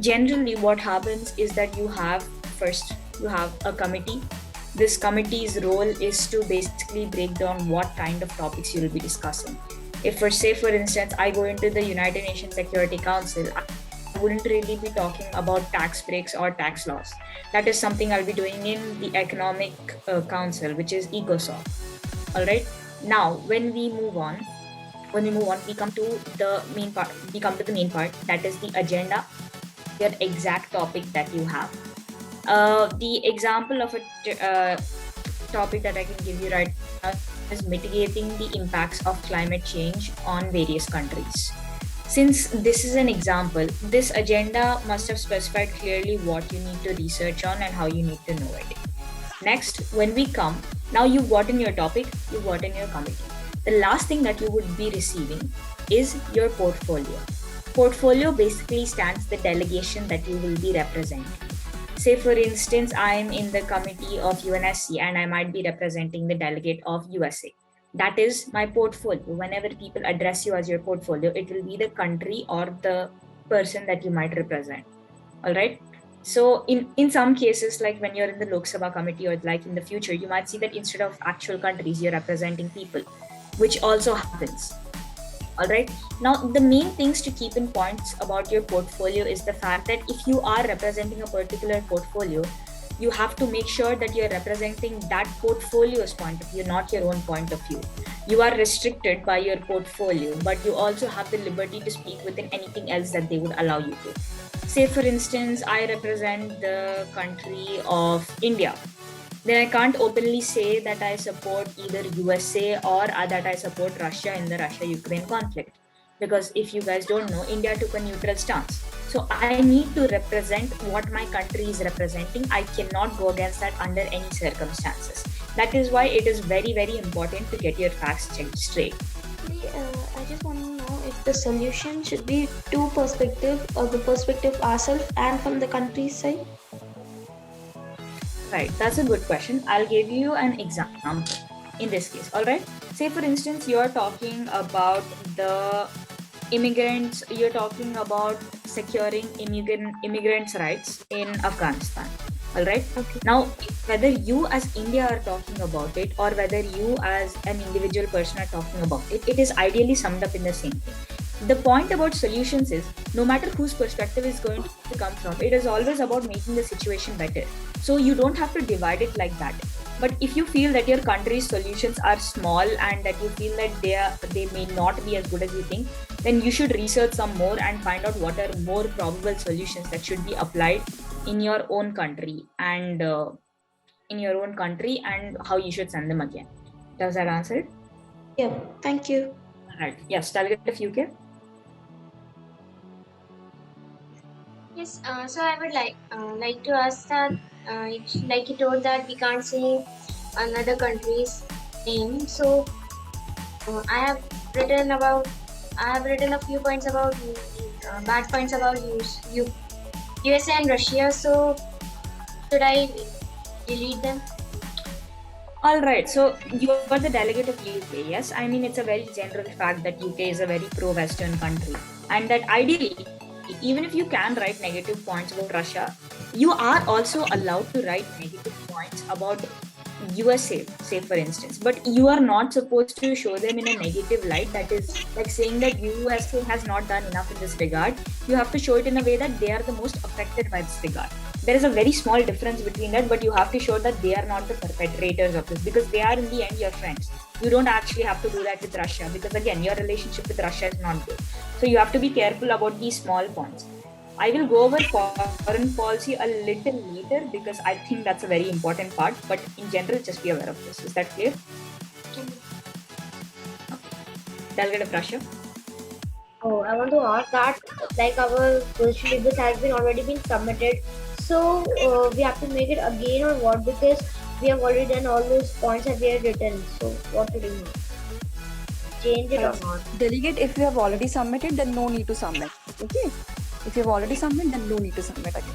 generally what happens is that you have a committee. This committee's role is to basically break down what kind of topics you will be discussing. If for instance, I go into the United Nations Security Council, I wouldn't really be talking about tax breaks or tax laws. That is something I'll be doing in the Economic Council, which is ECOSOC. All right. Now, when we move on, we come to the main part. That is the agenda, your exact topic that you have. The example of a topic that I can give you right now is mitigating the impacts of climate change on various countries. Since this is an example, this agenda must have specified clearly what you need to research on and how you need to know it. Next, when we come, now you've gotten your topic, you've gotten your committee. The last thing that you would be receiving is your portfolio. Portfolio basically stands the delegation that you will be representing. Say for instance, I'm in the committee of UNSC and I might be representing the delegate of USA. That is my portfolio. Whenever people address you as your portfolio, it will be the country or the person that you might represent. All right. So in some cases, like when you're in the Lok Sabha committee or like in the future, you might see that instead of actual countries, you're representing people, which also happens. All right. Now, the main things to keep in points about your portfolio is the fact that if you are representing a particular portfolio, you have to make sure that you're representing that portfolio's point of view, not your own point of view. You are restricted by your portfolio, but you also have the liberty to speak within anything else that they would allow you to. Say, for instance, I represent the country of India. Then I can't openly say that I support either USA or that I support Russia in the Russia-Ukraine conflict. Because if you guys don't know, India took a neutral stance. So I need to represent what my country is representing. I cannot go against that under any circumstances. That is why it is very, very important to get your facts checked straight. I just want to know if the solution should be two perspectives, or the perspective of ourselves and from the country's side. Right, that's a good question. I'll give you an example in this case. All right. Say, for instance, you're talking about the immigrants, you're talking about securing immigrants' rights in Afghanistan. All right. Okay. Now, whether you as India are talking about it or whether you as an individual person are talking about it, it is ideally summed up in the same thing. The point about solutions is no matter whose perspective is going to come from, it is always about making the situation better. So you don't have to divide it like that. But if you feel that your country's solutions are small and that you feel that they may not be as good as you think, then you should research some more and find out what are more probable solutions that should be applied in your own country and how you should send them again. Does that answer it? Yeah, thank you. Right. Yes, delegate of UK. Yes, so I would like to ask that, like you told that we can't say another country's name. So I have written a few points about bad points about USA and Russia. So should I delete them? All right. So you are the delegate of UK. Yes, I mean it's a very general fact that UK is a very pro-Western country, and that ideally, even if you can write negative points about Russia, you are also allowed to write negative points about USA, say for instance, but you are not supposed to show them in a negative light. That is like saying that USA has not done enough in this regard. You have to show it in a way that they are the most affected by this regard. There is a very small difference between that, but you have to show that they are not the perpetrators of this, because they are in the end your friends. You don't actually have to do that with Russia, because again, your relationship with Russia is not good. So you have to be careful about these small points. I will go over foreign policy a little later because I think that's a very important part, but in general, just be aware of this. Is that clear? Okay. Delegate of Russia. Oh, I want to ask that, like our question papers has already been submitted, so we have to make it again or what? Because we have already done all those points that we have written. So what to do now? Change it or not? Delegate, if you have already submitted, then no need to submit. Okay. If you have already submitted, then no need to submit again.